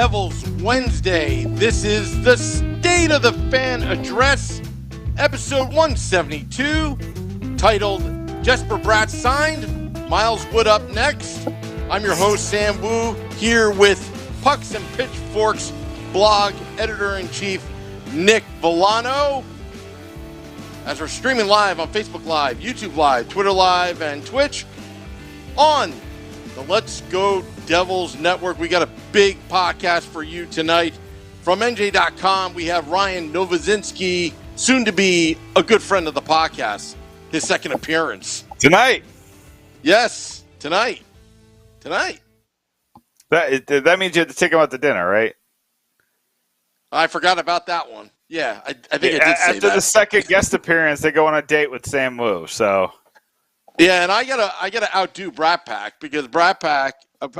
Devils Wednesday. This is the State of the Fan Address, episode 172, titled Jesper Bratt Signed, Miles Wood Up Next. I'm your host, Sam Wu, here with Pucks and Pitchforks blog editor-in-chief Nick Villano. As we're streaming live on Facebook Live, YouTube Live, Twitter Live, and Twitch on the Let's Go Devils Network. We got a big podcast for you tonight. From NJ.com, we have Ryan Novozinsky, soon to be a good friend of the podcast, his second appearance. Tonight. Yes, tonight. That means you have to take him out to dinner, right? I forgot about that one. Yeah, I think I did say that. After the second guest appearance, they go on a date with Sam Wu, so... Yeah, and I gotta outdo Bratt Pack, because Bratt Pack,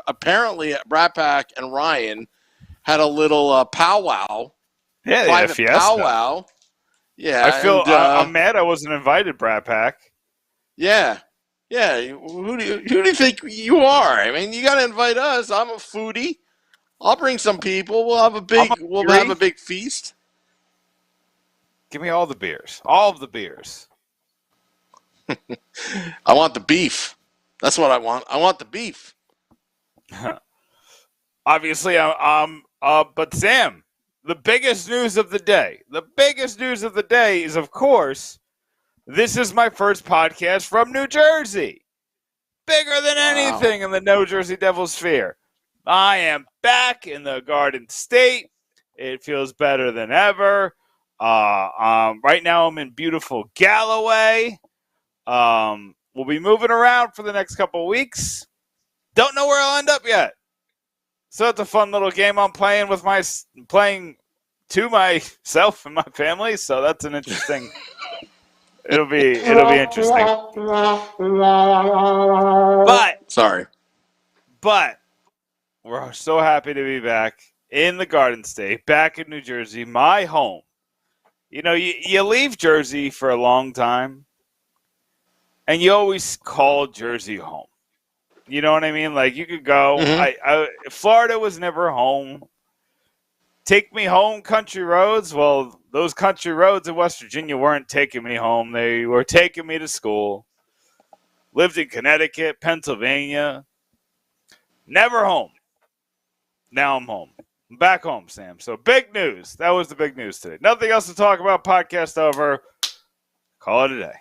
apparently Bratt Pack and Ryan had a little powwow. Yeah, private fiesta. Powwow. Yeah, I feel I'm mad I wasn't invited, Bratt Pack. Yeah. Who do you think you are? I mean, you gotta invite us. I'm a foodie. I'll bring some people. We'll have a big feast. Give me all the beers. All of the beers. I want the beef. That's what I want. I want the beef. Obviously, but Sam, the biggest news of the day. The biggest news of the day is, of course, this is my first podcast from New Jersey. Bigger than anything in the New Jersey Devils sphere. I am back in the Garden State. It feels better than ever. Right now I'm in beautiful Galloway. We'll be moving around for the next couple of weeks. Don't know where I'll end up yet. So it's a fun little game I'm playing to myself and my family. So that's an interesting. It'll be interesting. But we're so happy to be back in the Garden State, back in New Jersey, my home. You know, you leave Jersey for a long time, and you always call Jersey home. You know what I mean? Like, you could go. Mm-hmm. Florida was never home. Take me home, country roads. Well, those country roads in West Virginia weren't taking me home. They were taking me to school. Lived in Connecticut, Pennsylvania. Never home. Now I'm home. I'm back home, Sam. So big news. That was the big news today. Nothing else to talk about. Podcast over. Call it a day.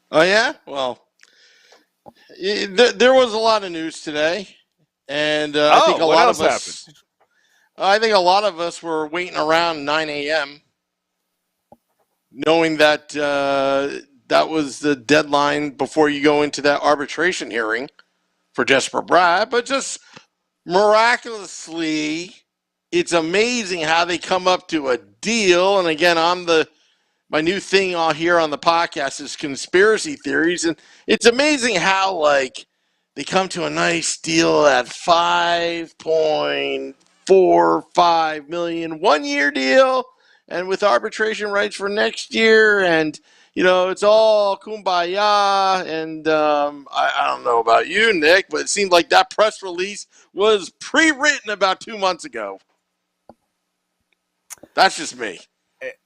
Oh, yeah? Well, there was a lot of news today. And I think a lot of us happened? I think a lot of us were waiting around 9 a.m. knowing that that was the deadline before you go into that arbitration hearing for Jesper Bratt. But just miraculously, it's amazing how they come up to a deal. And again, my new thing here on the podcast is conspiracy theories. And it's amazing how, they come to a nice deal at $5.45 million 1-year deal, and with arbitration rights for next year, and it's all kumbaya. And I don't know about you, Nick, but it seemed like that press release was pre-written about 2 months ago. That's just me.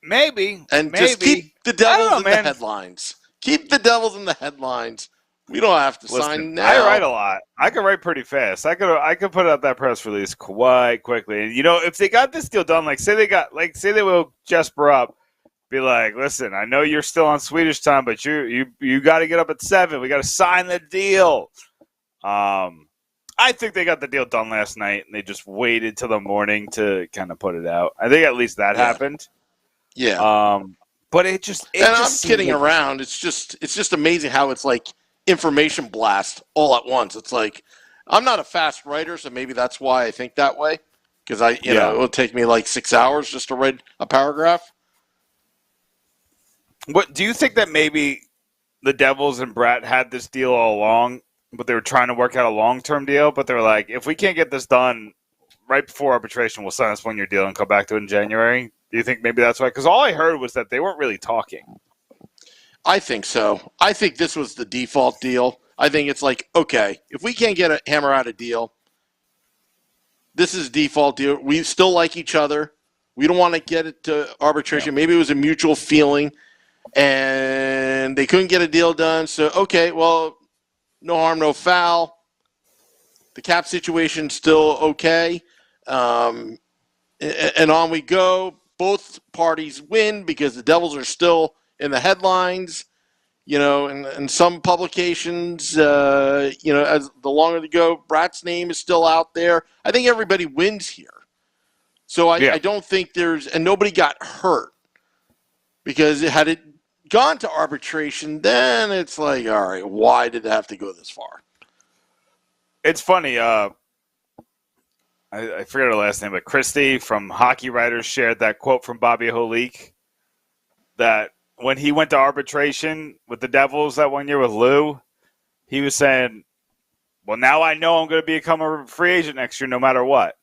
Maybe. Just keep the Devils in the headlines. Keep the Devils in the headlines. We don't have to sign now. I write a lot. I can write pretty fast. I could put out that press release quite quickly. And if they got this deal done, say they will Jesper up, be like, listen, I know you're still on Swedish time, but you got to get up at 7. We got to sign the deal. I think they got the deal done last night, and they just waited till the morning to kind of put it out. I think at least that happened. Yeah. But it just. I'm kidding around. It's just amazing how it's like information blast all at once. It's like, I'm not a fast writer, so maybe that's why I think that way. Because it will take me 6 hours just to write a paragraph. What do you think that maybe the Devils and Bratt had this deal all along, but they were trying to work out a long-term deal, but they were like, if we can't get this done right before arbitration, we'll sign this 1-year deal and come back to it in January? Do you think maybe that's why? Because all I heard was that they weren't really talking. I think so. I think this was the default deal. I think it's like, okay, if we can't hammer out a deal, this is default deal. We still like each other. We don't want to get it to arbitration. Yeah. Maybe it was a mutual feeling, and they couldn't get a deal done. So, okay, well, no harm, no foul. The cap situation's still okay. And on we go. Both parties win because the Devils are still in the headlines. In some publications, as the longer they go, Bratt's name is still out there. I think everybody wins here. So I don't think and nobody got hurt, because had it gone to arbitration, then it's like, all right, why did it have to go this far? It's funny. I forget her last name, but Christy from Hockey Writers shared that quote from Bobby Holik that when he went to arbitration with the Devils that one year with Lou, he was saying, well, now I know I'm going to become a free agent next year no matter what.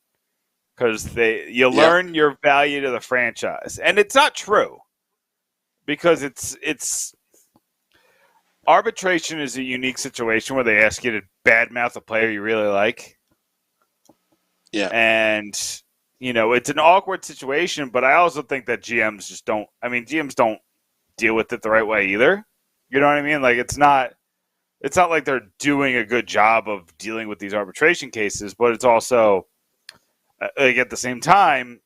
Because you learn your value to the franchise. And it's not true. Because it's arbitration is a unique situation where they ask you to badmouth a player you really like. Yeah. And, it's an awkward situation, but I also think that GMs don't deal with it the right way either. You know what I mean? Like, it's not like they're doing a good job of dealing with these arbitration cases, but it's also, like, at the same time,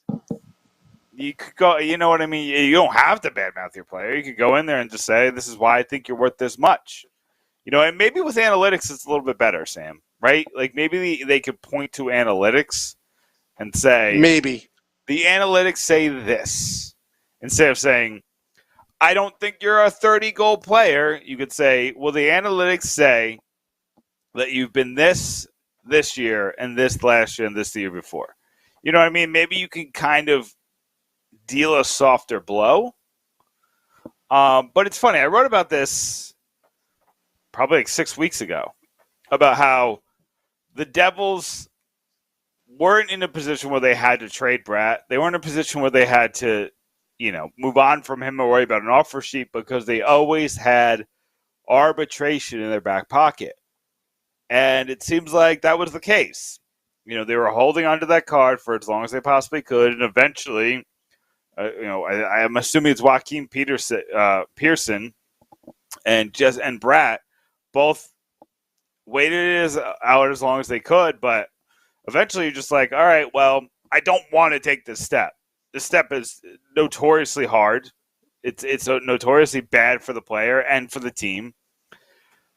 you could go, you know what I mean? You don't have to badmouth your player. You could go in there and just say, this is why I think you're worth this much. And maybe with analytics, it's a little bit better, Sam, right? Like, maybe they could point to analytics and say, maybe the analytics say this. Instead of saying, I don't think you're a 30-goal player, you could say, well, the analytics say that you've been this year and this last year and this the year before. You know what I mean? Maybe you can kind of deal a softer blow. But it's funny. I wrote about this probably like 6 weeks ago about how the Devils weren't in a position where they had to trade Bratt. They weren't in a position where they had to, move on from him or worry about an offer sheet, because they always had arbitration in their back pocket. And it seems like that was the case. They were holding onto that card for as long as they possibly could, and eventually, I'm assuming it's Joaquin Pearson and Bratt both waited out as long as they could, but eventually you're just like, all right, well, I don't want to take this step. This step is notoriously hard. It's notoriously bad for the player and for the team.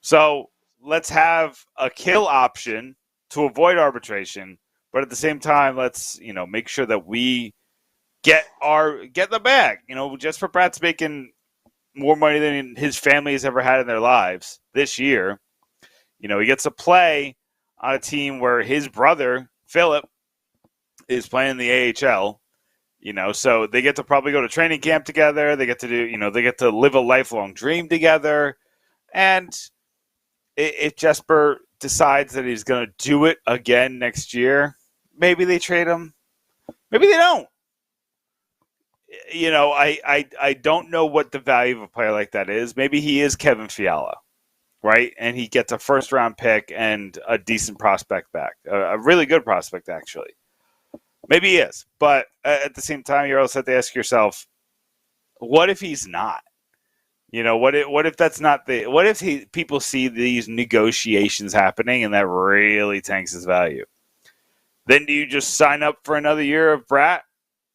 So let's have a kill option to avoid arbitration, but at the same time, let's make sure that we get the bag. Jesper Bratt's making more money than his family has ever had in their lives this year. He gets to play on a team where his brother Philip is playing in the AHL. So they get to probably go to training camp together. They get to do, they get to live a lifelong dream together. And if Jesper decides that he's going to do it again next year, maybe they trade him. Maybe they don't. I don't know what the value of a player like that is. Maybe he is Kevin Fiala, right? And he gets a first-round pick and a decent prospect back, a really good prospect, actually. Maybe he is. But at the same time, you also have to ask yourself, what if he's not? What if that's not what if people see these negotiations happening and that really tanks his value? Then do you just sign up for another year of Bratt,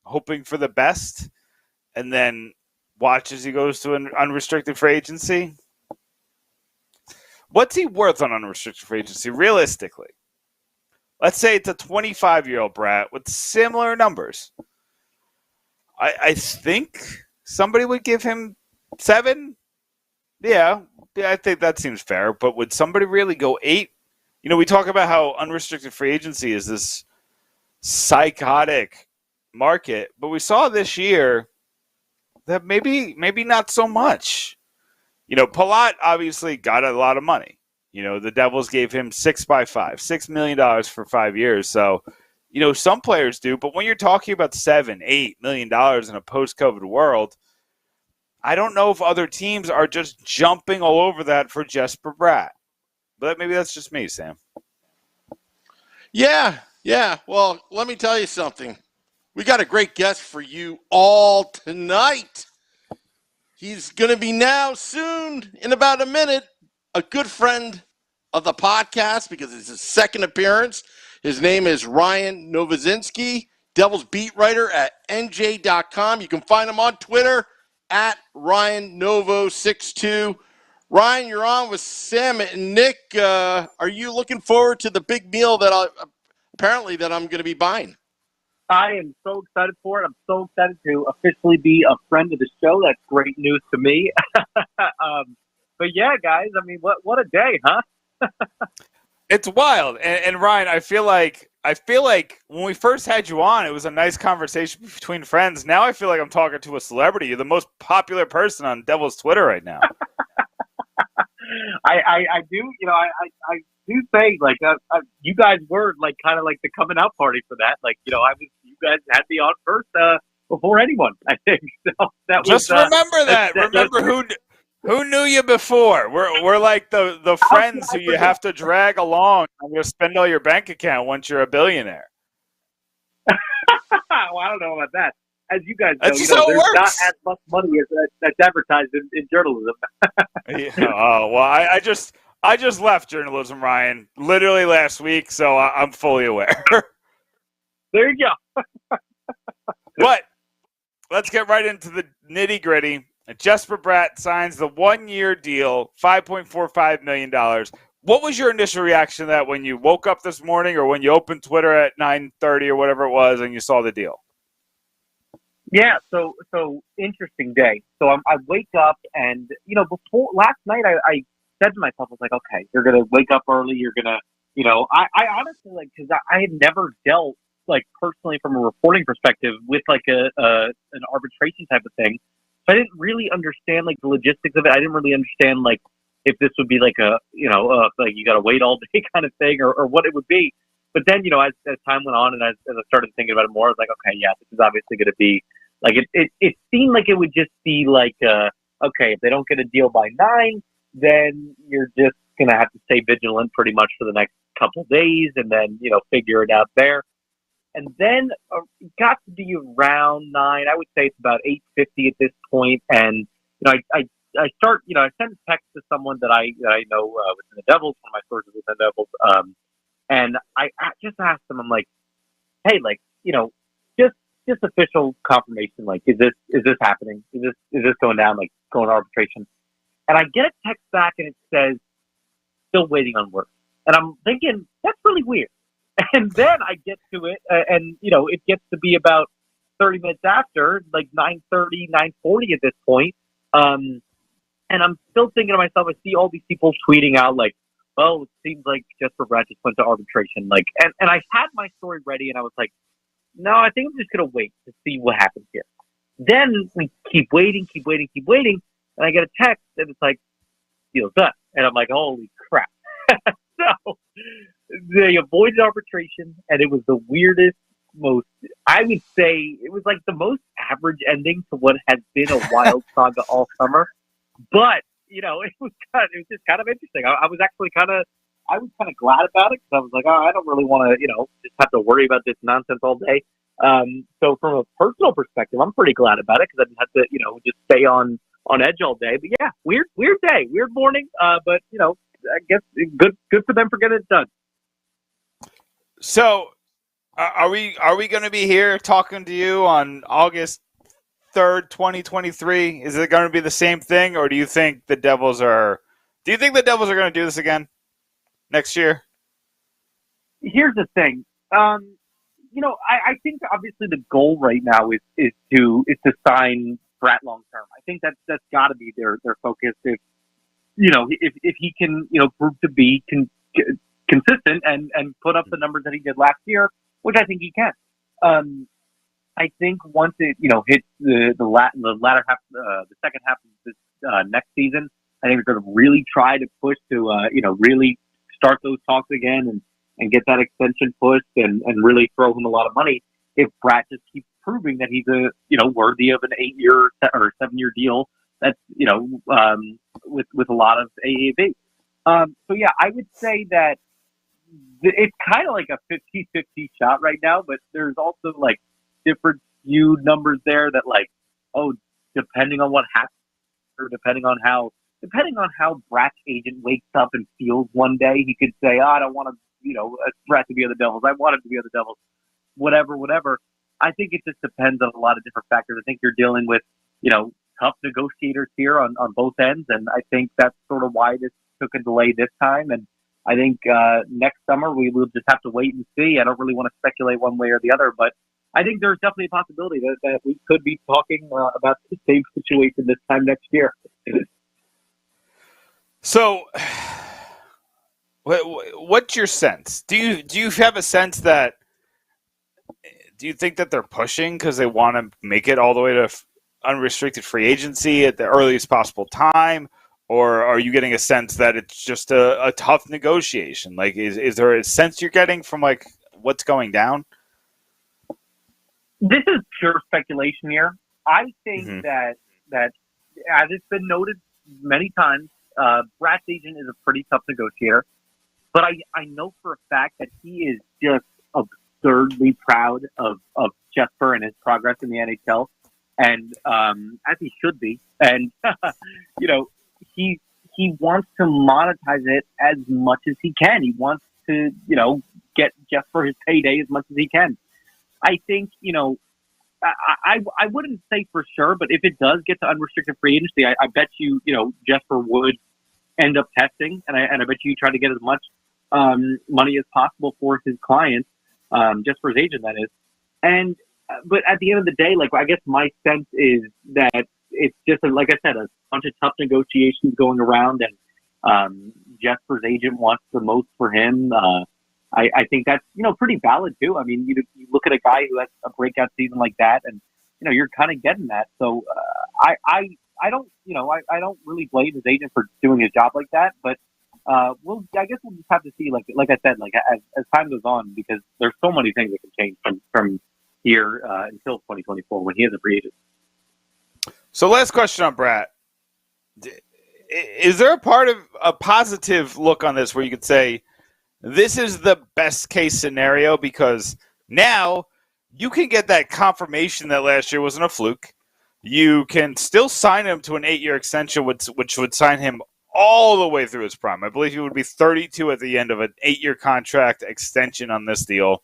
hoping for the best, and then watch as he goes to an unrestricted free agency? What's he worth on unrestricted free agency, realistically? Let's say it's a 25-year-old Bratt with similar numbers. I think somebody would give him 7. Yeah, I think that seems fair. But would somebody really go 8? We talk about how unrestricted free agency is this psychotic market, but we saw this year that maybe not so much. Palat obviously got a lot of money. The Devils gave him 6 million for 5 years. So, some players do, but when you're talking about $7-8 million in a post-COVID world, I don't know if other teams are just jumping all over that for Jesper Bratt. But maybe that's just me, Sam. Yeah, Yeah, well, let me tell you something. We got a great guest for you all tonight. He's going to be now soon, in about a minute, a good friend of the podcast because it's his second appearance. His name is Ryan Novozinski, Devils beat writer at NJ.com. You can find him on Twitter at Ryan Novo62. Ryan, you're on with Sam and Nick. Are you looking forward to the big meal that apparently that I'm going to be buying? I am so excited for it. I'm so excited to officially be a friend of the show. That's great news to me. But yeah, guys, I mean, what a day, huh? It's wild. And Ryan, I feel like when we first had you on, it was a nice conversation between friends. Now I feel like I'm talking to a celebrity. You're the most popular person on Devil's Twitter right now. I do, I do say, like, you guys were, like, kind of like the coming out party for that. Like, you guys had me on first before anyone, I think. So that just was, remember that. Remember who knew you before. We're like the friends who you have to drag along and you'll spend all your bank account once you're a billionaire. Well, I don't know about that. As you guys know, That's so there's works. not as much money as that's advertised in journalism. Yeah, oh, well, I just left journalism, Ryan, literally last week, so I'm fully aware. There you go. But let's get right into the nitty-gritty. Jesper Bratt signs the one-year deal, $5.45 million. What was your initial reaction to that when you woke up this morning or when you opened Twitter at 9:30 or whatever it was and you saw the deal? Yeah, so interesting day. So I wake up and, before last night I said to myself, I was like, okay, you're going to wake up early. You're going to, I honestly, like, because I had never dealt, like, personally from a reporting perspective with, like, an arbitration type of thing. So I didn't really understand, like, the logistics of it. I didn't really understand, like, if this would be like a, like you got to wait all day kind of thing or what it would be. But then, as time went on and as I started thinking about it more, I was like, okay, yeah, this is obviously going to be, like, it seemed like it would just be like, okay, if they don't get a deal by 9, then you're just going to have to stay vigilant pretty much for the next couple of days and then, figure it out there. And then it got to be around 9. I would say it's about 8:50 at this point. And, I sent a text to someone that I know within the Devils, one of my sources within the Devils. And I just asked them, I'm like, hey, like, just official confirmation, like, is this happening? Is this going down, like, going to arbitration? And I get a text back and it says, still waiting on word. And I'm thinking, that's really weird. And then I get to it, and, it gets to be about 30 minutes after, like 9:30, 9:40 at this point. And I'm still thinking to myself, I see all these people tweeting out, like, oh, it seems like Jesper Bratt just went to arbitration. Like, and I had my story ready, and I was like, no, I think I'm just going to wait to see what happens here. Then we keep waiting, and I get a text, and it's like, deal's done. And I'm like, holy crap. So they avoided arbitration, and it was the weirdest, I would say, it was like the most average ending to what has been a wild saga all summer. But, it was just kind of interesting. I was actually kind of glad about it because I was like, oh, I don't really want to, just have to worry about this nonsense all day. So from a personal perspective, I'm pretty glad about it because I didn't have to, just stay on edge all day. But yeah, weird day, weird morning. But I guess good for them for getting it done. So, are we going to be here talking to you on August 3rd, 2023? Is it going to be the same thing, or do you think the Devils are going to do this again next year? Here's the thing. I think obviously the goal right now is to sign Bratt long term. I think that's got to be their focus. If he can prove to be consistent and put up the numbers that he did last year, which I think he can. I think once it hits the latter half, the second half of this next season, I think they're going to really try to push to really start those talks again and get that extension pushed and really throw him a lot of money if Bratt just keeps proving that he's worthy of an 8-year or 7-year deal that's with a lot of AAV. So yeah, I would say that it's kind of like a 50-50 shot right now, but there's also like different skewed numbers there that like, oh, depending on what happens, or depending on how Bratt's agent wakes up and feels one day, he could say, I don't want to, Bratt to be on the Devils. I want him to be on the Devils. Whatever. I think it just depends on a lot of different factors. I think you're dealing with, tough negotiators here on both ends, and I think that's sort of why this took a delay this time. And I think next summer we will just have to wait and see. I don't really want to speculate one way or the other, but I think there's definitely a possibility that we could be talking about the same situation this time next year. So, what's your sense? Do you have a sense that? Do you think that they're pushing because they want to make it all the way to unrestricted free agency at the earliest possible time, or are you getting a sense that it's just a tough negotiation? Like, is there a sense you're getting from like what's going down? This is pure speculation here. I think that as it's been noted many times, Bratt's agent is a pretty tough negotiator, but I know for a fact that he is just absurdly proud of Jesper and his progress in the NHL, and as he should be. And he wants to monetize it as much as he can. He wants to get Jesper his payday as much as he can. I think I wouldn't say for sure, but if it does get to unrestricted free agency, I bet you Jesper would end up testing, and I bet you try to get as much money as possible for his clients, just for his agent, that is. And but at the end of the day, like, I guess my sense is that it's just like I said, a bunch of tough negotiations going around, and Jesper's agent wants the most for him. I think that's pretty valid too. I mean, you look at a guy who has a breakout season like that, and you're kind of getting that. So I don't I don't really blame his agent for doing his job like that. But I guess we'll just have to see. Like I said, like as time goes on, because there's so many things that can change from here until 2024 when he is a free agent. So last question on Bratt. Is there a positive look on this where you could say, this is the best case scenario because now you can get that confirmation that last year wasn't a fluke. You can still sign him to an 8-year extension, which would sign him all the way through his prime. I believe he would be 32 at the end of an 8-year contract extension on this deal.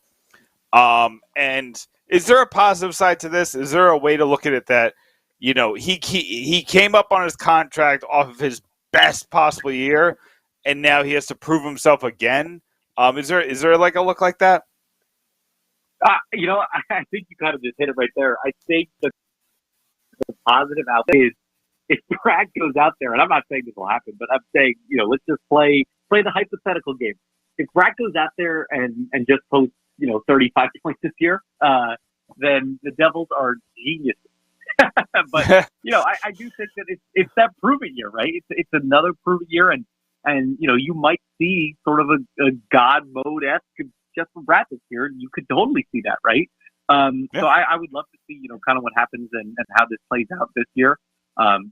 And is there a positive side to this? Is there a way to look at it that, he came up on his contract off of his best possible year, and now he has to prove himself again? Is there like a look like that? I think you kind of just hit it right there. I think the positive outcome is if Bratt goes out there, and I'm not saying this will happen, but I'm saying, let's just play the hypothetical game. If Bratt goes out there and just posts, 35 points this year, then the Devils are geniuses. But, I do think that it's that proven year, right? It's another proven year, and you might see sort of a God mode-esque Jesper Bratt this year, and you could totally see that, right? So I would love to see, kind of what happens and how this plays out this year.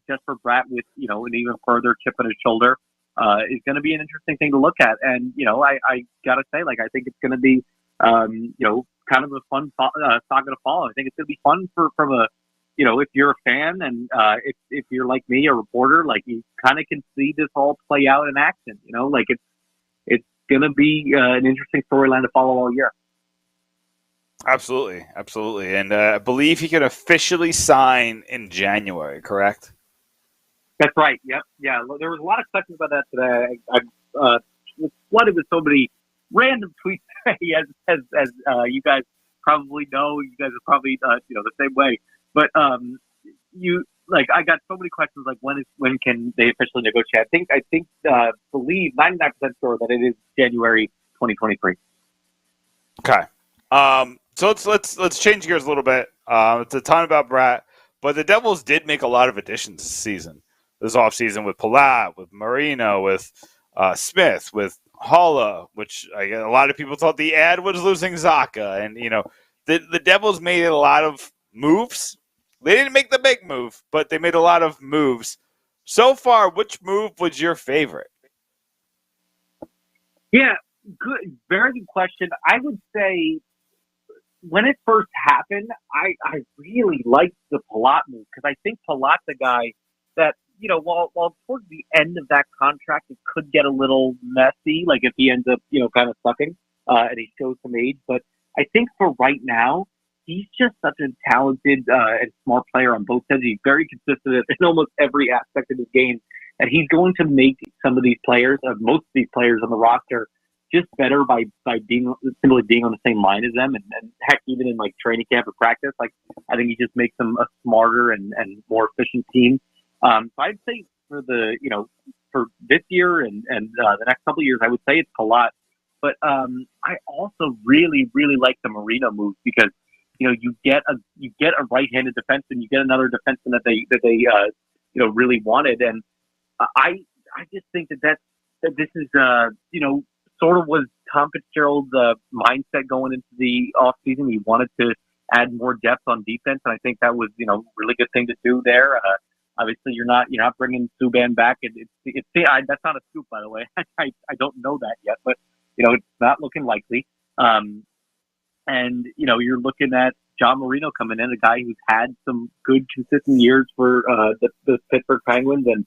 Jesper Bratt with, an even further chip on his shoulder is going to be an interesting thing to look at. And, I got to say, like, I think it's going to be, kind of a fun saga to follow. I think it's going to be fun from a, if you're a fan and if you're like me, a reporter, like, you kind of can see this all play out in action, like it's going to be an interesting storyline to follow all year. Absolutely. And I believe he can officially sign in January, correct? That's right. Yep. Yeah. There was a lot of questions about that today. I was flooded with so many random tweets today, as you guys probably know. You guys are probably the same way. But I got so many questions like when can they officially negotiate? I think believe 99% sure that it is January 2023. Okay. So let's change gears a little bit. It's a ton about Bratt, but the Devils did make a lot of additions this season, this offseason, with Palat, with Marino, with Smith, with Holla, which a lot of people thought the ad was losing Zaka. And, the Devils made a lot of moves. They didn't make the big move, but they made a lot of moves. So far, which move was your favorite? Yeah, good, very good question. I would say when it first happened, I really liked the Palat move because I think Palat's a guy that, while towards the end of that contract, it could get a little messy, like if he ends up, kind of sucking and he shows some age. But I think for right now, he's just such a talented and smart player on both sides. He's very consistent in almost every aspect of his game. And he's going to make some of these players, most of these players on the roster, just better by simply being on the same line as them, and heck, even in like training camp or practice, like I think he just makes them a smarter and more efficient team. So I'd say for for this year and the next couple of years, I would say it's Palat. But I also really like the Marino move because you get a right-handed defenseman, you get another defenseman that they really wanted, and I just think that this is sort of was Tom Fitzgerald's mindset going into the offseason. He wanted to add more depth on defense, and I think that was, a really good thing to do there. Obviously, you're not bringing Subban back. That's not a scoop, by the way. I don't know that yet, but it's not looking likely. And you're looking at John Marino coming in, a guy who's had some good, consistent years for the Pittsburgh Penguins, and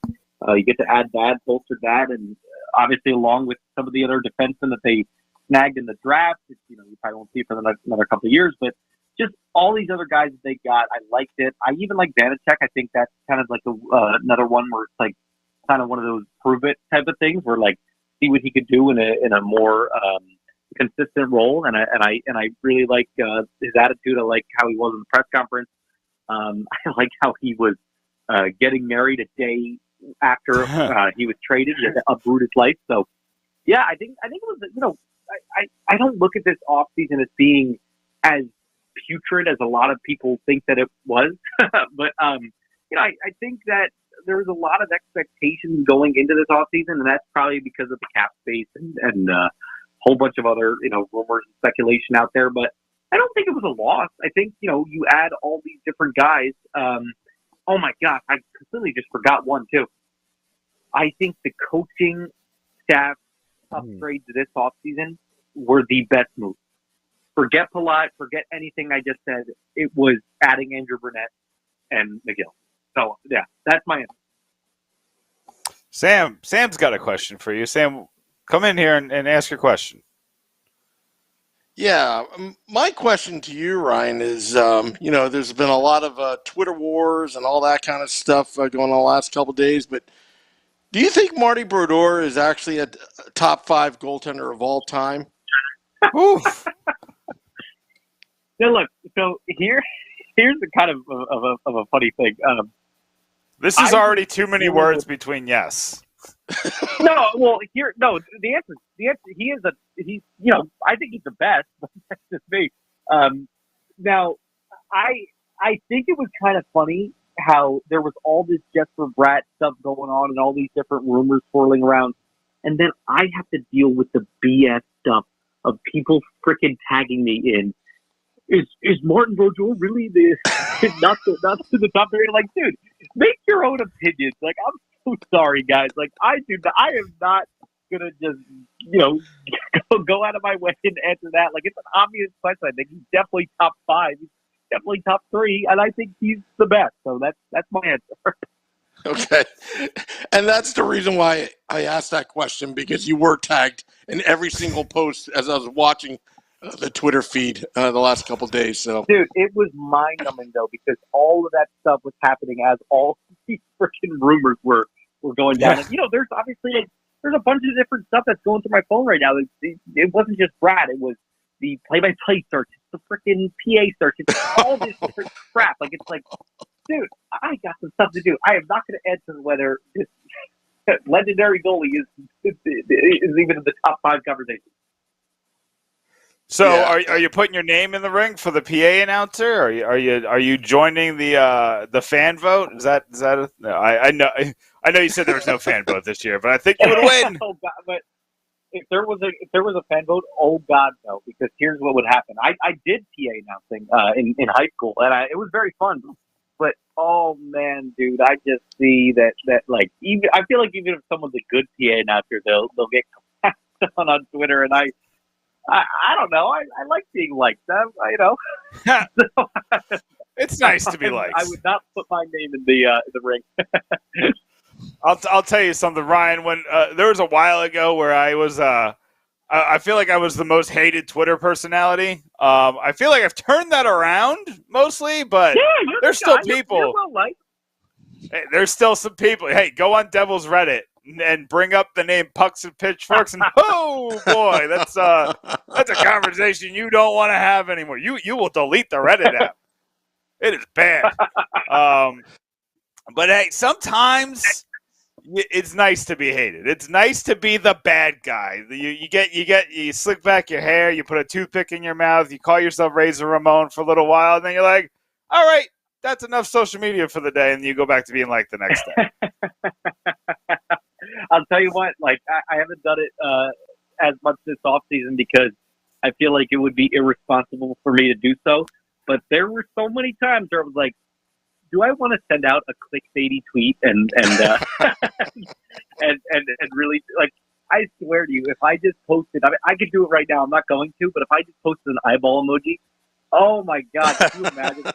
you get to add that, bolster that, and obviously along with some of the other defensemen that they snagged in the draft, you probably won't see for another couple of years, but just all these other guys that they got, I liked it. I even like Vanacek. I think that's kind of like another one where it's like kind of one of those prove it type of things, where like see what he could do in a more consistent role. And I really like his attitude. I like how he was in the press conference. I like how he was getting married a day after he was traded. He had to uproot his life. So yeah, I think it was, I don't look at this offseason as being as putrid as a lot of people think that it was. But I think that there was a lot of expectations going into this offseason, and that's probably because of the cap space and a whole bunch of other, rumors and speculation out there. But I don't think it was a loss. I think, you add all these different guys. Oh my gosh, I completely just forgot one too. I think the coaching staff upgrades this offseason were the best move. Forget Palat, forget anything I just said. It was adding Andrew Burnett and McGill. So yeah, that's my answer. Sam's got a question for you. Sam, come in here and ask your question. Yeah, my question to you, Ryan, is, there's been a lot of Twitter wars and all that kind of stuff going on the last couple of days, but do you think Marty Brodeur is actually a top 5 goaltender of all time? Oof. Now look, so here's the kind of a funny thing. This is already too many words between yes. The answer, he's I think he's the best. That's just me. Now, I think it was kind of funny how there was all this Jesper Bratt stuff going on and all these different rumors swirling around, and then I have to deal with the BS stuff of people freaking tagging me in. Is Martin Brodeur really not to the top area? Like, dude, make your own opinions. Like, I'm so sorry, guys. Like, I am not gonna just go out of my way and answer that. Like, it's an obvious question. I think he's definitely top 5. He's definitely top 3, and I think he's the best. So that's my answer. Okay, and that's the reason why I asked that question, because you were tagged in every single post as I was watching the Twitter feed the last couple of days. So, dude, it was mind-numbing though, because all of that stuff was happening as all these freaking rumors were going down. Yeah. And, there's obviously there's a bunch of different stuff that's going through my phone right now. It wasn't just Brad. It was the play-by-play search. It's the freaking PA search. It's all this different crap. Like, it's like, dude, I got some stuff to do. I am not going to answer whether this legendary goalie is even in the top 5 conversation. So, are you putting your name in the ring for the PA announcer? Are you joining the fan vote? Is that no? I know you said there was no fan vote this year, but I think you would win. Oh God, but if there was a fan vote, oh God, no! Because here's what would happen. I did PA announcing in high school, and it was very fun. But oh man, dude, I just see that like even I feel like even if someone's a good PA announcer, they'll get on Twitter, and I don't know. I like being liked. You know. So, it's nice to be liked. I would not put my name in the ring. I'll tell you something, Ryan. When there was a while ago where I was, I feel like I was the most hated Twitter personality. I feel like I've turned that around mostly, but there's still people. You're well liked. Hey, there's still some people. Hey, go on Devil's Reddit and bring up the name Pucks and Pitchforks, and oh boy, that's a conversation you don't want to have anymore. You will delete the Reddit app. It is bad. But hey, sometimes it's nice to be hated. It's nice to be the bad guy. You slick back your hair, you put a toothpick in your mouth, you call yourself Razor Ramon for a little while, and then you're like, all right, that's enough social media for the day, and you go back to being like the next day. I'll tell you what, like I haven't done it as much this offseason because I feel like it would be irresponsible for me to do so. But there were so many times where I was like, do I want to send out a clickbaity tweet and and really, like, I swear to you, if I just posted, I could do it right now. I'm not going to, but if I just posted an eyeball emoji, oh my God, can you imagine?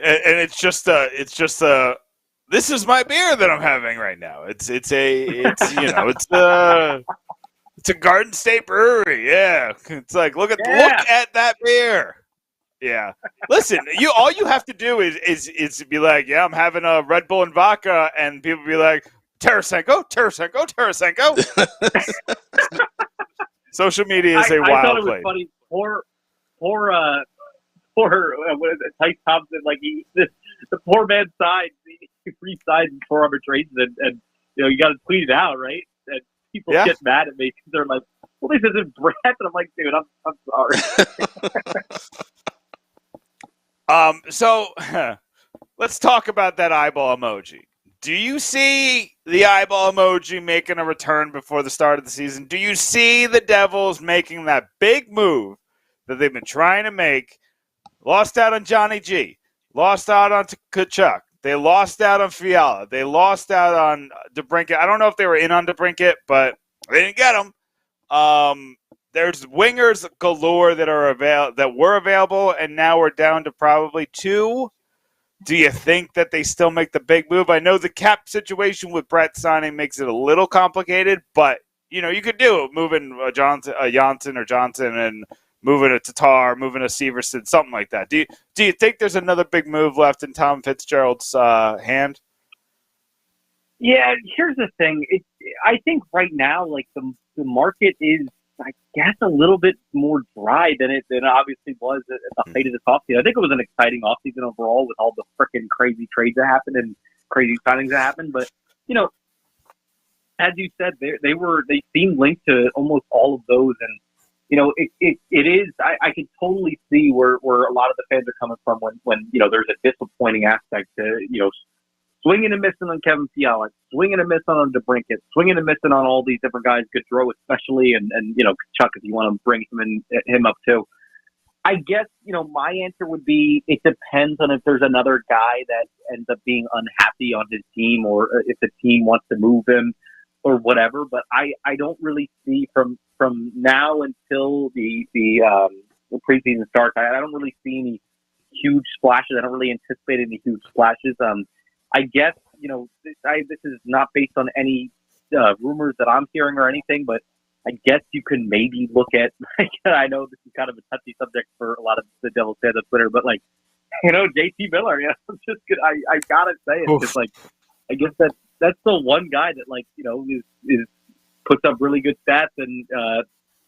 And it's just this is my beer that I'm having right now. It's a Garden State Brewery. Yeah, it's like look at that beer. Yeah, listen, all you have to do is be like, yeah, I'm having a Red Bull and vodka, and people be like, Tarasenko. Social media is a wild place. I thought it was funny. Poor what is it, Tyce Thompson? Like the poor man signed. He re-signed for arbitration, and you got to tweet it out, right? And people get mad at me because they're like, "Well, this isn't Brett," and I'm like, "Dude, I'm sorry." So let's talk about that eyeball emoji. Do you see the eyeball emoji making a return before the start of the season? Do you see the Devils making that big move that they've been trying to make? Lost out on Johnny G. Lost out on Tkachuk. They lost out on Fiala. They lost out on DeBrincat. I don't know if they were in on DeBrincat, but they didn't get him. There's wingers galore that were available, and now we're down to probably 2. Do you think that they still make the big move? I know the cap situation with Brett signing makes it a little complicated, but you could do it, moving Johnson and moving a Tatar, moving a Severson, something like that. Do you think there's another big move left in Tom Fitzgerald's hand? Yeah, here's the thing. I think right now, like the market is, I guess, a little bit more dry than it obviously was at the height of this offseason. I think it was an exciting offseason overall with all the freaking crazy trades that happened and crazy signings that happened. But as you said, they seemed linked to almost all of those, and it is. I can totally see where a lot of the fans are coming from when there's a disappointing aspect to swinging and missing on Kevin Fiala, swinging and missing on DeBrincat, swinging and missing on all these different guys, Gaudreau especially, and Chuck if you want to bring him up too. I guess my answer would be it depends on if there's another guy that ends up being unhappy on his team, or if the team wants to move him or whatever. But I don't really see from now until the preseason starts. I don't really see any huge splashes. I don't really anticipate any huge splashes. I guess this is not based on any rumors that I'm hearing or anything, but I guess you can maybe look at. I know this is kind of a touchy subject for a lot of the Devils fans on Twitter, but JT Miller. I'm just good. I gotta say it because I guess that's the one guy that is puts up really good stats and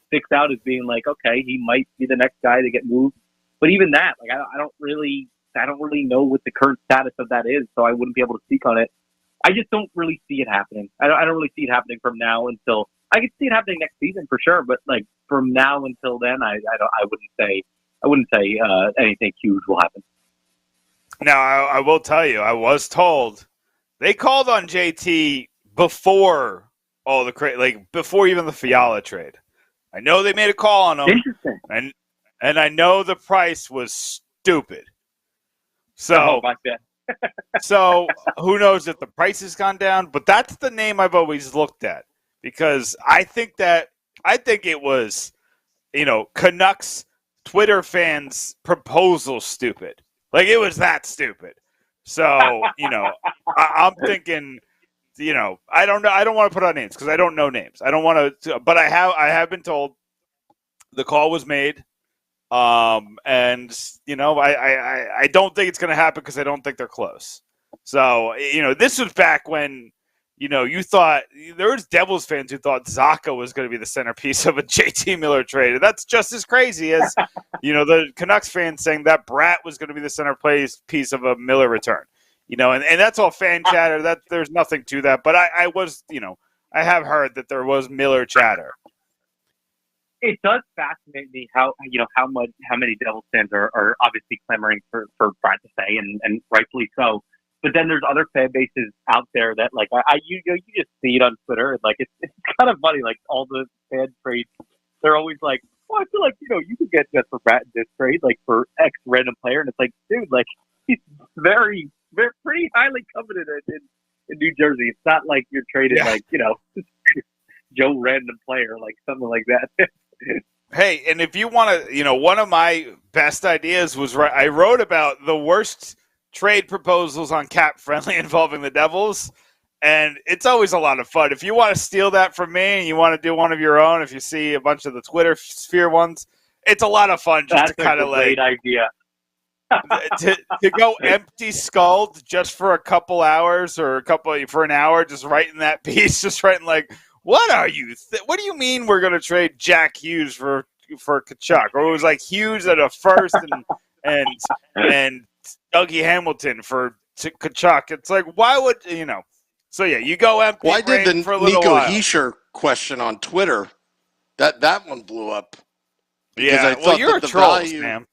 sticks out as being like, okay, he might be the next guy to get moved. But even that, I don't really know what the current status of that is, so I wouldn't be able to speak on it. I just don't really see it happening. I don't really see it happening from now until I could see it happening next season for sure. But from now until then, I wouldn't say anything huge will happen. Now I will tell you, I was told they called on JT before all the before even the Fiala trade. I know they made a call on him. Interesting. And I know the price was stupid. So So who knows if the price has gone down? But that's the name I've always looked at because I think it was, Canucks Twitter fans' proposal stupid. Like it was that stupid. So I'm thinking. I don't know. I don't want to put out names because I don't know names. I don't want to, but I have been told the call was made. And I don't think it's going to happen because I don't think they're close. So, this was back when, you thought there was Devils fans who thought Zacha was going to be the centerpiece of a JT Miller trade. And that's just as crazy as, the Canucks fans saying that Bratt was going to be the centerpiece of a Miller return. And that's all fan chatter. That there's nothing to that. But I was, I have heard that there was Miller chatter. It does fascinate me how many Devils fans are obviously clamoring for Bratt to stay, and rightfully so. But then there's other fan bases out there that you just see it on Twitter, and it's kind of funny. Like all the fan trades, they're always like, "Oh, I feel like you could get Jesper Bratt in this trade, for X random player," and it's like, dude, he's very, very pretty highly coveted in New Jersey. It's not like you're traded Joe random player, something like that. Hey, and if you want to, one of my best ideas was I wrote about the worst trade proposals on Cap Friendly involving the Devils, and it's always a lot of fun. If you want to steal that from me and you want to do one of your own, if you see a bunch of the Twitter sphere ones, it's a lot of fun just to kind of great idea. to go empty skulled just for a couple hours or for an hour, just writing that piece, just writing what are you? What do you mean we're going to trade Jack Hughes for Tkachuk? Or it was Hughes at a first and Dougie Hamilton for Tkachuk. It's why would So yeah, you go empty. Why did the for a little Nico while. Hischier question on Twitter that one blew up? Because I thought you're a troll, man.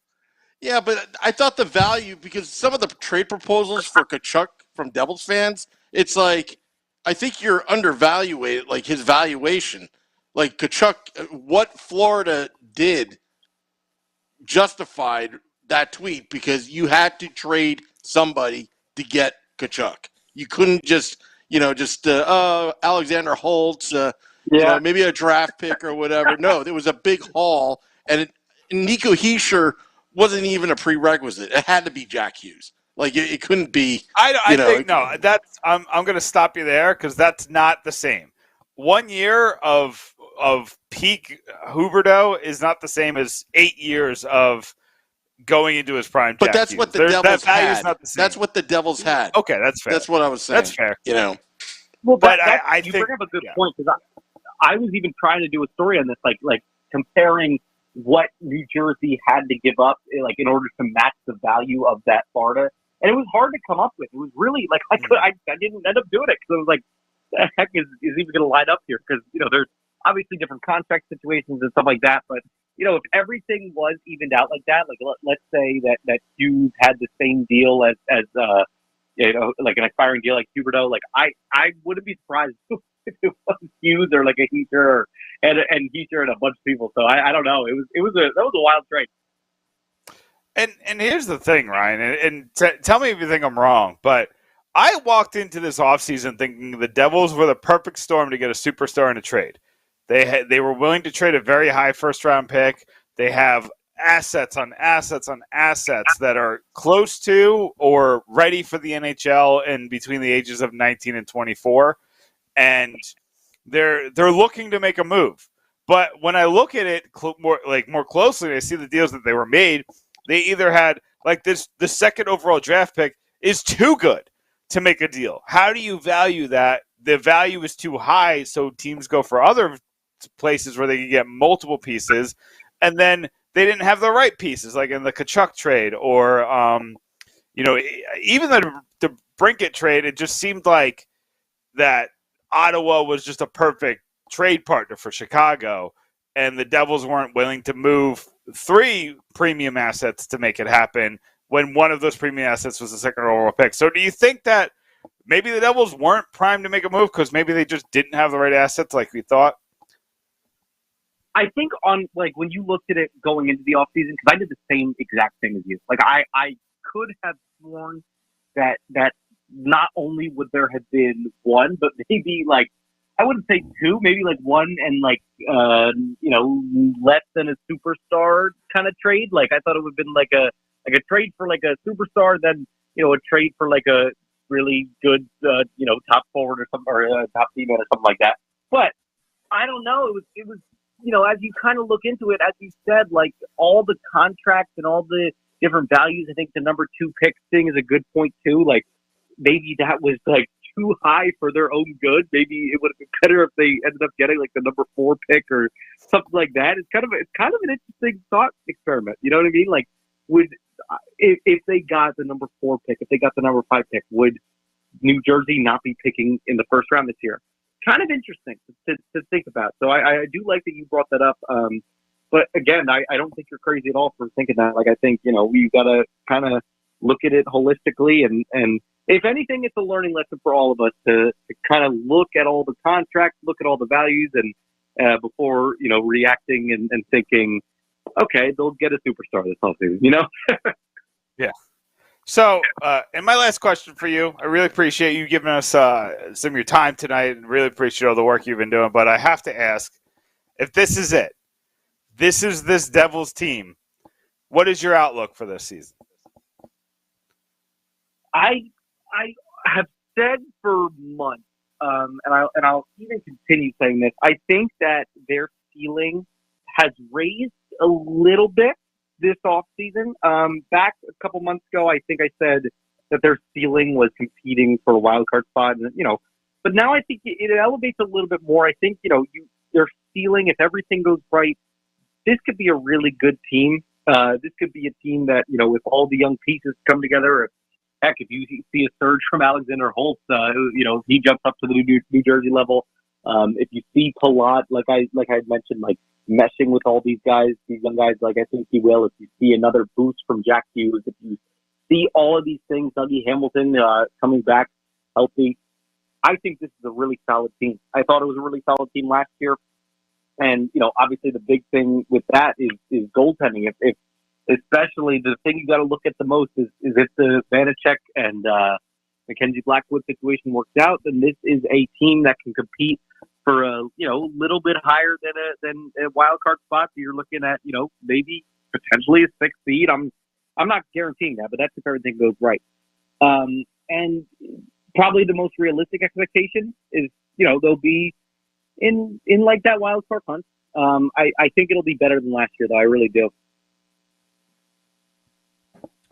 Yeah, but I thought the value, because some of the trade proposals for Tkachuk from Devils fans, it's I think you're undervaluated, his valuation. Tkachuk, what Florida did justified that tweet because you had to trade somebody to get Tkachuk. You couldn't just Alexander Holtz, maybe a draft pick or whatever. No, there was a big haul, and Nico Hischier wasn't even a prerequisite. It had to be Jack Hughes. It couldn't be. I think no. That's I'm going to stop you there because that's not the same. 1 year of peak Huberdeau is not the same as 8 years of going into his prime. But Jack that's Hughes. what the Devils had. Not the same. That's what the Devils had. Okay, that's fair. That's what I was saying. That's fair. Well, but I think you bring up a good point because I was even trying to do a story on this, comparing what New Jersey had to give up, in order to match the value of that Florida. And it was hard to come up with. It was really I didn't end up doing it because it was the heck is even going to line up here? Because there's obviously different contract situations and stuff like that. But if everything was evened out like that, let's say that Hughes had the same deal as an expiring deal like Huberdeau, I wouldn't be surprised if it was Hughes or a Hischier and Hischier and a bunch of people. So I don't know. That was a wild trade. And here's the thing, Ryan, and tell me if you think I'm wrong, but I walked into this offseason thinking the Devils were the perfect storm to get a superstar in a trade. They were willing to trade a very high first-round pick. They have assets on assets on assets that are close to or ready for the NHL and between the ages of 19 and 24, and they're looking to make a move. But when I look at it more closely, I see the deals that they were made. They either had the second overall draft pick is too good to make a deal. How do you value that? The value is too high, so teams go for other places where they can get multiple pieces, and then they didn't have the right pieces, like in the Tkachuk trade or even the Brinkett trade. It just seemed like that Ottawa was just a perfect trade partner for Chicago, and the Devils weren't willing to move 3 premium assets to make it happen when one of those premium assets was the second overall pick. So do you think that maybe the Devils weren't primed to make a move because maybe they just didn't have the right assets like we thought? I think when you looked at it going into the offseason, because I did the same exact thing as you. I could have sworn that not only would there have been one, but maybe like, I wouldn't say two, maybe like one and like, less than a superstar kind of trade. Like I thought it would have been like a trade for like a superstar, then, a trade for like a really good, top forward or something, or a top teammate or something like that. But I don't know. It was, as you kind of look into it, as you said, like all the contracts and all the different values, I think the number 2 pick thing is a good point too. Like maybe that was like too high for their own good. Maybe it would have been better if they ended up getting like the number 4 pick or something like that. It's kind of an interesting thought experiment. You know what I mean? Like, if they got the number 4 pick, if they got the number 5 pick, would New Jersey not be picking in the first round this year? Kind of interesting to think about. So I do like that you brought that up. But again, I don't think you're crazy at all for thinking that. Like I think we got to kind of look at it holistically, and if anything, it's a learning lesson for all of us to kind of look at all the contracts, look at all the values, and before reacting and thinking, okay, they'll get a superstar this offseason. Yeah. So, and my last question for you, I really appreciate you giving us some of your time tonight, and really appreciate all the work you've been doing. But I have to ask, if this is it, this is this Devils team, what is your outlook for this season? I have said for months, and I'll even continue saying this. I think that their ceiling has raised a little bit this offseason. Back a couple months ago, I think I said that their ceiling was competing for a wild card spot, and but now I think it elevates a little bit more. I think their ceiling, if everything goes right, this could be a really good team. This could be a team that with all the young pieces come together. Heck, if you see a surge from Alexander Holtz, he jumps up to the New Jersey level. If you see Palat, like I had mentioned, like meshing with all these guys, these young guys, like I think he will. If you see another boost from Jack Hughes, if you see all of these things, Dougie Hamilton coming back healthy, I think this is a really solid team. I thought it was a really solid team last year, and obviously the big thing with that is goaltending. If especially the thing you got to look at the most is if the Vanacek and Mackenzie Blackwood situation works out, then this is a team that can compete for a little bit higher than a wild card spot. So you're looking at maybe potentially a 6th seed. I'm not guaranteeing that, but that's if everything goes right. And probably the most realistic expectation is they'll be in like that wild card hunt. I think it'll be better than last year, though. I really do.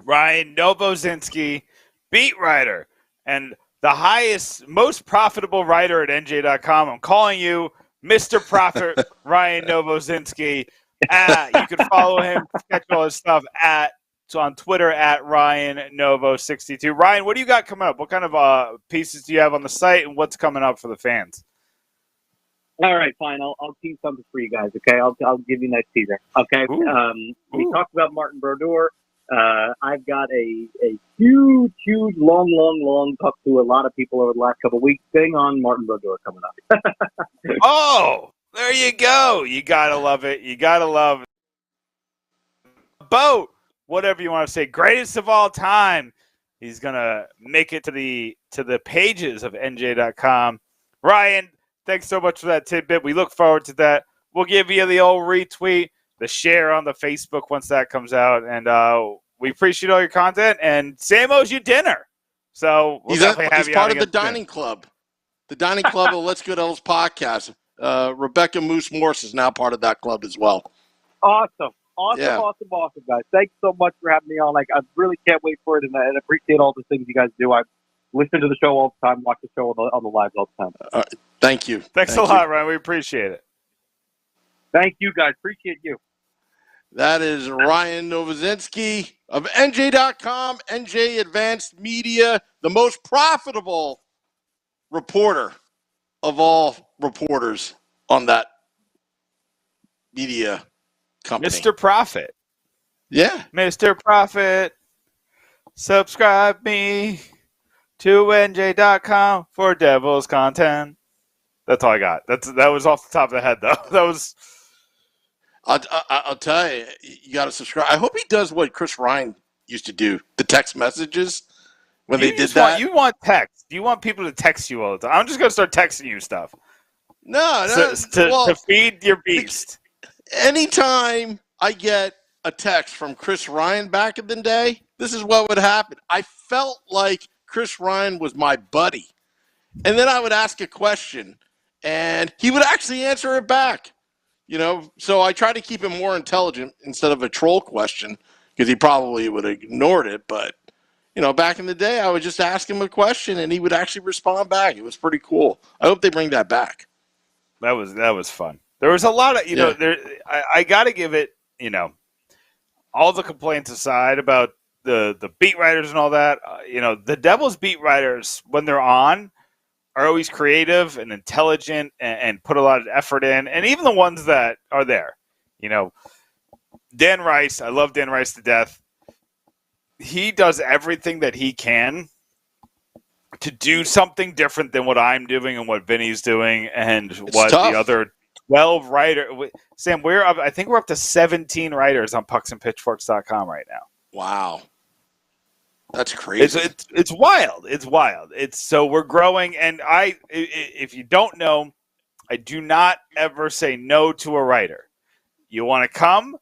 Ryan Novozinski, beat writer, and the highest, most profitable writer at NJ.com. I'm calling you Mr. Profit, Ryan Novozinski. You can follow him, catch all his stuff on Twitter at Ryan Novo62. Ryan, what do you got coming up? What kind of pieces do you have on the site, and what's coming up for the fans? All right, fine. I'll tease something for you guys. Okay, I'll give you a nice teaser. Okay, we talked about Martin Brodeur. I've got a huge, long talk to a lot of people over the last couple of weeks thing on Martin Brodeur coming up. Oh, there you go. You gotta love it. You gotta love it. Boat, whatever you want to say, greatest of all time. He's gonna make it to the pages of NJ.com. Ryan, thanks so much for that tidbit. We look forward to that. We'll give you the old retweet, the share on the Facebook once that comes out, and we appreciate all your content. And Sam owes you dinner, so we'll definitely have you. He's part of the dining club, the dining club of Let's Go Devils podcast. Rebecca Moose Morse is now part of that club as well. Awesome, guys! Thanks so much for having me on. Like, I really can't wait for it, and I appreciate all the things you guys do. I listen to the show all the time, watch the show on the lives all the time. Thank you. Thanks a lot, Ryan. We appreciate it. Thank you, guys. Appreciate you. That is Ryan Novozinski of NJ.com, NJ Advanced Media, the most profitable reporter of all reporters on that media company. Mr. Profit. Yeah. Mr. Profit, subscribe me to NJ.com for Devils content. That's all I got. That was off the top of the head, though. That was... I'll tell you, you got to subscribe. I hope he does what Chris Ryan used to do, the text messages. when they did that. You want text. You want people to text you all the time. I'm just going to start texting you stuff. No. To feed your beast. Anytime I get a text from Chris Ryan back in the day, this is what would happen. I felt like Chris Ryan was my buddy. And then I would ask a question, and he would actually answer it back. So I try to keep him more intelligent instead of a troll question, because he probably would have ignored it. But, back in the day, I would just ask him a question, and he would actually respond back. It was pretty cool. I hope they bring that back. That was fun. There was a lot of, I got to give it, all the complaints aside about the beat writers and all that, the Devils beat writers, when they're on, are always creative and intelligent and put a lot of effort in. And even the ones that are there, Dan Rice, I love Dan Rice to death. He does everything that he can to do something different than what I'm doing and what Vinny's doing and what the other 12 writers. Sam, I think we're up to 17 writers on pucksandpitchforks.com right now. Wow. That's crazy. It's wild. It's wild. So we're growing, and if you don't know, I do not ever say no to a writer. You want to come,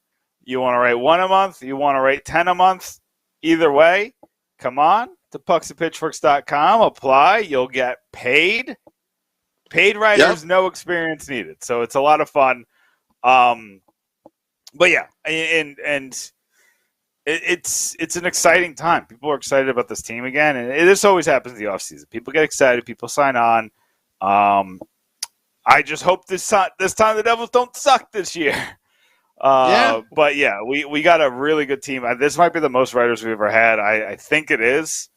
you want to write 1 a month, you want to write 10 a month, either way, come on to pucksandpitchforks.com, apply, you'll get paid. Paid writers, no experience needed. So it's a lot of fun. But yeah, and it's an exciting time. People are excited about this team again, and this always happens in the offseason. People get excited. People sign on. I just hope this time the Devils don't suck this year. But yeah, we got a really good team. This might be the most writers we've ever had. I think it is.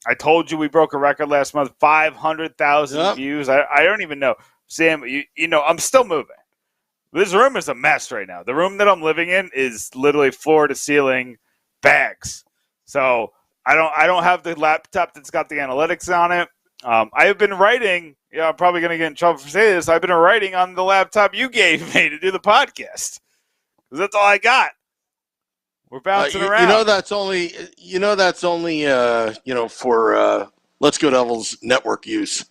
I told you we broke a record last month, 500,000 views. I don't even know. Sam, I'm still moving. This room is a mess right now. The room that I'm living in is literally floor to ceiling bags. So I don't have the laptop that's got the analytics on it. I have been writing. I'm probably going to get in trouble for saying this. I've been writing on the laptop you gave me to do the podcast. Because that's all I got. We're bouncing around. That's only for Let's Go Devils network use.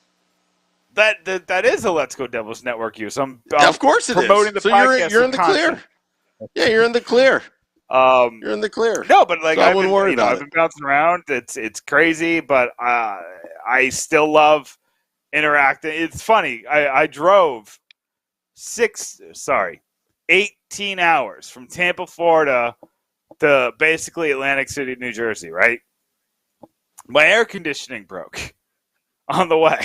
That is a Let's Go Devils network use. I'm of course it promoting is. the podcast. You're in the clear. Yeah, you're in the clear. You're in the clear. No, but like so I've been bouncing around. It's crazy, but I still love interacting. It's funny. I drove 18 hours from Tampa, Florida to basically Atlantic City, New Jersey, right? My air conditioning broke on the way.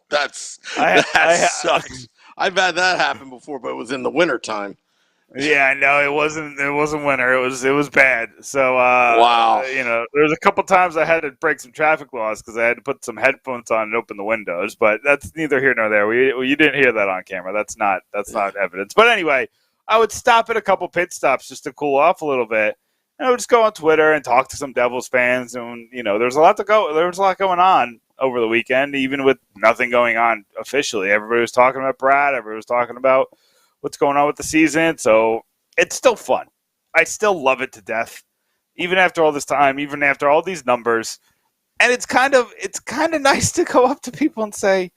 That sucks. I've had that happen before, but it was in the wintertime. Yeah, no, it wasn't winter. It was bad. So wow. There was a couple times I had to break some traffic laws because I had to put some headphones on and open the windows. But that's neither here nor there. You didn't hear that on camera. That's not evidence. But anyway, I would stop at a couple pit stops just to cool off a little bit. And I would just go on Twitter and talk to some Devils fans. And there's a lot going on over the weekend, even with nothing going on officially. Everybody was talking about Bratt. Everybody was talking about what's going on with the season. So it's still fun. I still love it to death, even after all this time, even after all these numbers. And it's kind of nice to go up to people and say,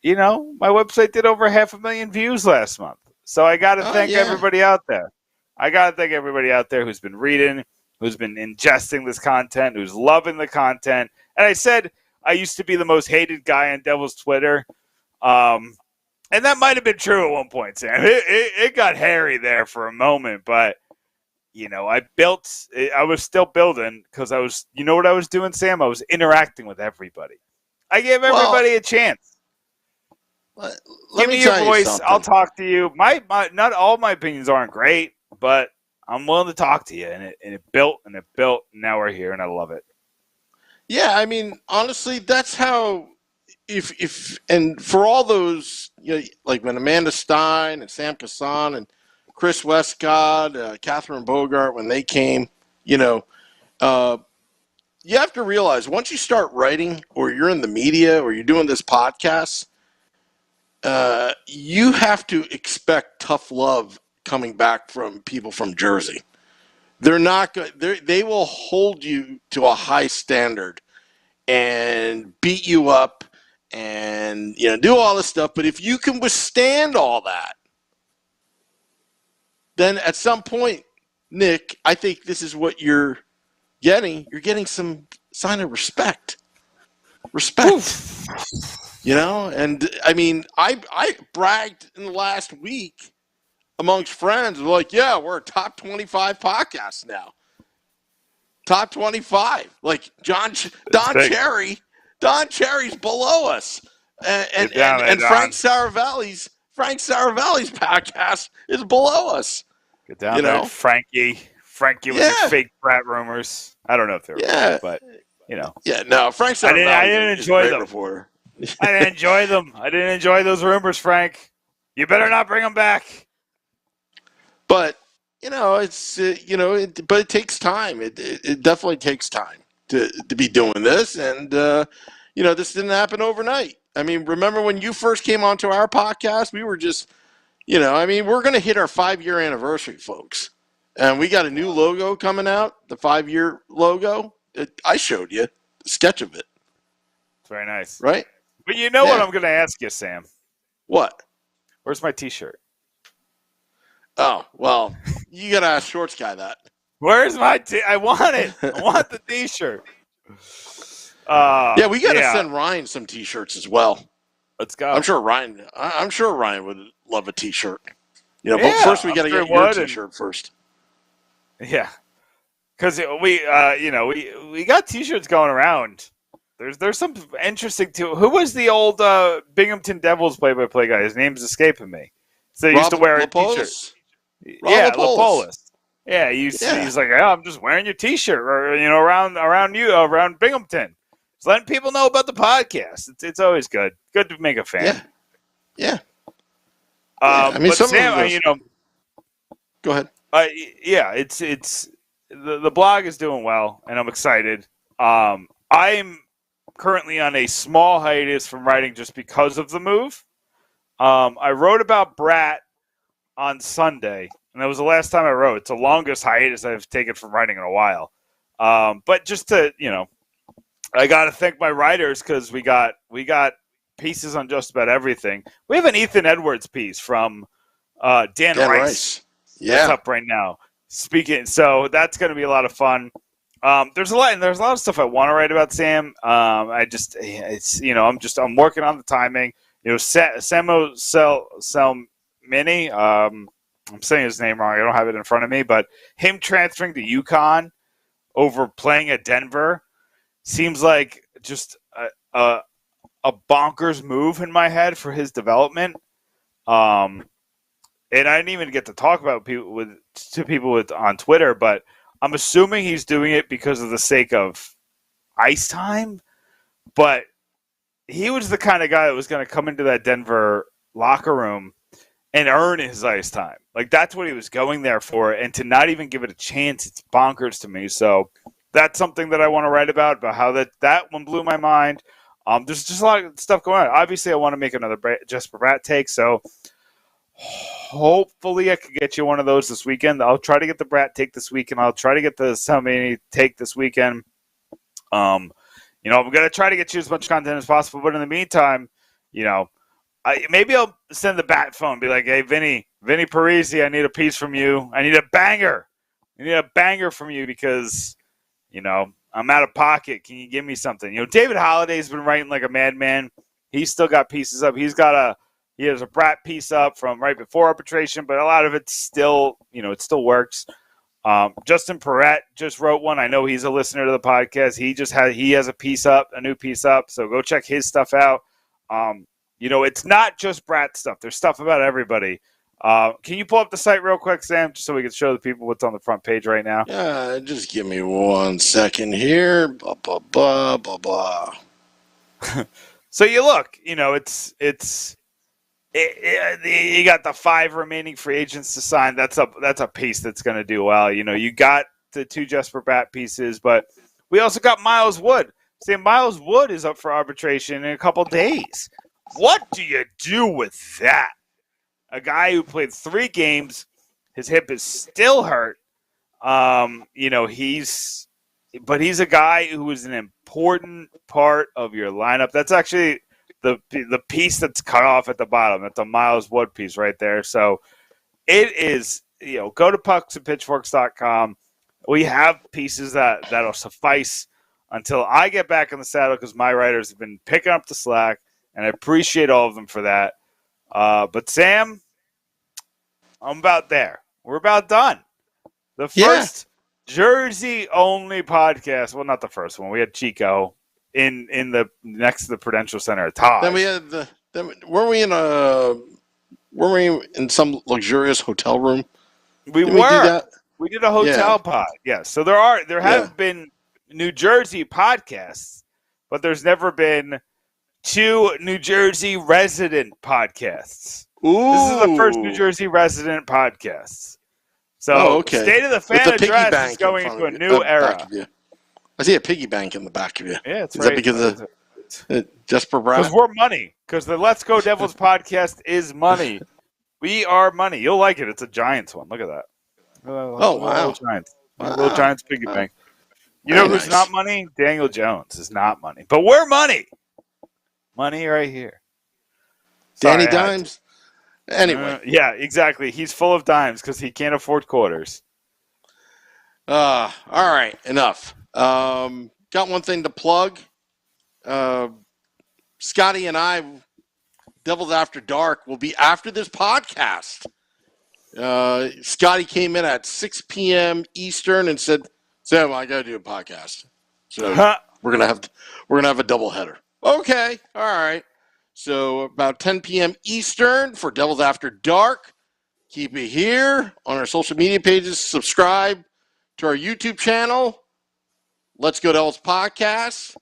my website did over 500,000 views last month. So I got to thank everybody out there. I got to thank everybody out there who's been reading, who's been ingesting this content, who's loving the content. And I said I used to be the most hated guy on Devil's Twitter. And that might have been true at one point, Sam. It got hairy there for a moment, but I was still building because I was, what I was doing, Sam? I was interacting with everybody. I gave everybody a chance. Give me your voice. I'll talk to you. My not all my opinions aren't great, but I'm willing to talk to you. And it built, and now we're here, and I love it. Yeah, I mean, honestly, that's how. If and for all those, like when Amanda Stein and Sam Kassan and Chris Westcott, Catherine Bogart, when they came, you have to realize once you start writing or you're in the media or you're doing this podcast, you have to expect tough love coming back from people from Jersey. They're not going. They will hold you to a high standard and beat you up and do all this stuff. But if you can withstand all that, then at some point, Nick, I think this is what you're getting. You're getting some sign of respect. Respect. And I mean, I bragged in the last week amongst friends, like, yeah, we're a top 25 podcast now. Top 25. Like Don Cherry's below us. And Frank Saravalli's podcast is below us. Get down there, Frankie with your fake Bratt rumors. I don't know if they're real, but Yeah, no, Frank Saravalli. I didn't enjoy them. Reporter. I didn't enjoy them. I didn't enjoy those rumors, Frank. You better not bring them back. But it's but it takes time. It definitely takes time to be doing this, and this didn't happen overnight. I mean, remember when you first came onto our podcast? We were just, we're going to hit our 5-year anniversary, folks, and we got a new logo coming out, the 5-year logo. I showed you a sketch of it. It's very nice, right? But you know what I'm going to ask you, Sam? What? Where's my T-shirt? Oh, well, you got to ask Shorts Guy that. Where's my I want it. I want the T-shirt. We got to send Ryan some T-shirts as well. Let's go. I'm sure Ryan would love a T-shirt. But first we got to get your T-shirt first. Yeah. Because we got T-shirts going around. There's some interesting too. Who was the old Binghamton Devils play-by-play guy? His name's escaping me. So he used to wear a T-shirt. Lapolis. Yeah, he's like, I'm just wearing your T-shirt, or around Binghamton. Just letting people know about the podcast. It's always good. Good to make a fan. Yeah. I mean, but Sam, go ahead. It's the blog is doing well, and I'm excited. I'm currently on a small hiatus from writing just because of the move. I wrote about Bratt on Sunday, and that was the last time I wrote. It's the longest hiatus I've taken from writing in a while. But just to, I got to thank my writers because we got pieces on just about everything. We have an Ethan Edwards piece from Dan Rice. Yeah, that's up right now. So that's going to be a lot of fun. There's a lot of stuff I want to write about, Sam. I'm working on the timing. Samo Selmini, I'm saying his name wrong. I don't have it in front of me, but him transferring to UConn over playing at Denver seems like just a bonkers move in my head for his development. And I didn't even get to talk about people on Twitter, but I'm assuming he's doing it because of the sake of ice time. But he was the kind of guy that was going to come into that Denver locker room and earn his ice time. Like, that's what he was going there for. And to not even give it a chance, it's bonkers to me. So that's something that I want to write about how that one blew my mind. There's just a lot of stuff going on. Obviously, I want to make another Jesper Bratt take. So hopefully I could get you one of those this weekend. I'll try to get the Bratt take this weekend. I'll try to get the Selmini take this weekend. I'm going to try to get you as much content as possible. But in the meantime, maybe I'll send the bat phone, be like, hey, Vinny Parisi, I need a piece from you. I need a banger. From you because, I'm out of pocket. Can you give me something? David Holliday's been writing like a madman. He's still got pieces up. He has a Bratt piece up from right before arbitration, but a lot of it's still, it still works. Justin Perrette just wrote one. I know he's a listener to the podcast. He has a new piece up. So go check his stuff out. It's not just Bratt stuff. There's stuff about everybody. Can you pull up the site real quick, Sam, just so we can show the people what's on the front page right now? Yeah, just give me 1 second here. Blah, blah, blah, blah, blah. So you look, you got the 5 remaining free agents to sign. That's a piece that's going to do well. You got the 2 Jesper Bratt pieces, but we also got Miles Wood. See, Miles Wood is up for arbitration in a couple days. What do you do with that? A guy who played 3 games, his hip is still hurt. He's a guy who is an important part of your lineup. That's actually the piece that's cut off at the bottom. That's a Miles Wood piece right there. So it is, go to pucksandpitchforks.com. We have pieces that'll suffice until I get back in the saddle because my writers have been picking up the slack, and I appreciate all of them for that. But Sam, I'm about there. We're about done. The first Jersey-only podcast. Well, not the first one. We had Chico in the next to the Prudential Center at Taj. Then we had were we in some luxurious hotel room? We were. We did a hotel pod. Yes. So there have been New Jersey podcasts, but there's never been 2 New Jersey resident podcasts. Ooh. This is the first New Jersey resident podcast. So, State of the Fan Address is going into a new era. I see a piggy bank in the back of you. Yeah, it's Is that because of Jesper Bratt? Because we're money. Because the Let's Go Devils podcast is money. We are money. You'll like it. It's a Giants one. Look at that. Wow. Little Giants piggy bank. You know who's not money? Daniel Jones is not money. But we're money. Money right here. Danny Dimes? Anyway. Yeah, exactly. He's full of dimes because he can't afford quarters. All right. Enough. Got one thing to plug. Scotty and I, Devils After Dark, will be after this podcast. Scotty came in at 6 p.m. Eastern and said, "Sam, I got to do a podcast, so we're gonna have a doubleheader." Okay, all right. So about 10 p.m. Eastern for Devils After Dark. Keep it here on our social media pages. Subscribe to our YouTube channel, Let's Go Devils Podcast.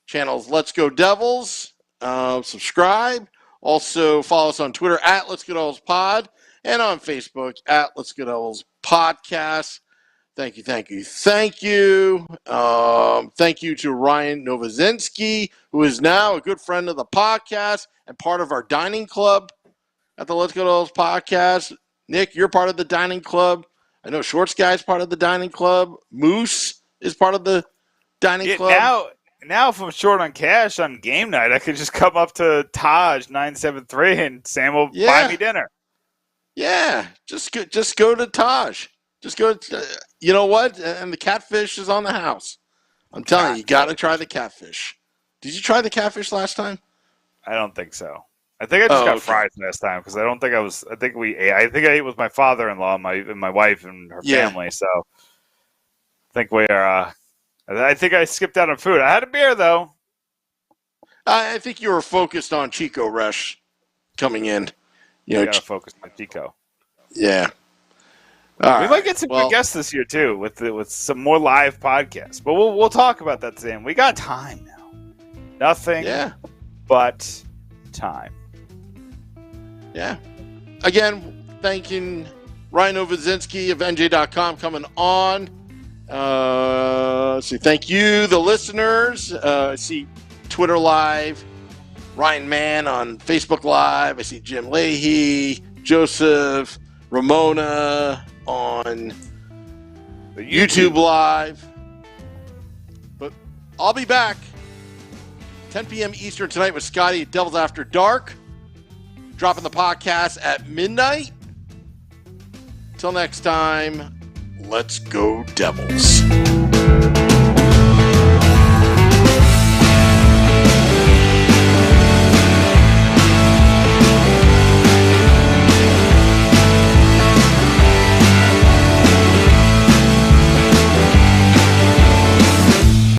Channels Let's Go Devils. Subscribe. Also follow us on Twitter at Let's Go Devils Pod and on Facebook at Let's Go Devils Podcast. Thank you. Thank you to Ryan Novozinsky, who is now a good friend of the podcast and part of our dining club at the Let's Go Devils Podcast. Nick, you're part of the dining club. I know Shorts Guy is part of the dining club. Moose is part of the dining club. Now if I'm short on cash on game night, I could just come up to Taj 973 and Sam will buy me dinner. Yeah, just go to Taj. Just go. You know what? And the catfish is on the house. I'm telling you got to try the catfish. Did you try the catfish last time? I don't think so. I think I just got fries last time because I don't think I was. I think I ate with my father-in-law and my wife and her family. So I think we are. I think I skipped out on food. I had a beer though. I think you were focused on Chico Resch coming in. You got to focus on Chico. Yeah. We might get some good guests this year too, with some more live podcasts. But we'll talk about that, Sam. We got time now. Nothing but time. Yeah. Again, thanking Ryan Novozinsky of NJ.com coming on. Thank you, the listeners. I see Twitter Live, Ryan Mann on Facebook Live. I see Jim Leahy, Joseph, Ramona on YouTube Live. But I'll be back 10 p.m. Eastern tonight with Scotty at Devils After Dark. Dropping the podcast at midnight. Till next time, let's go Devils.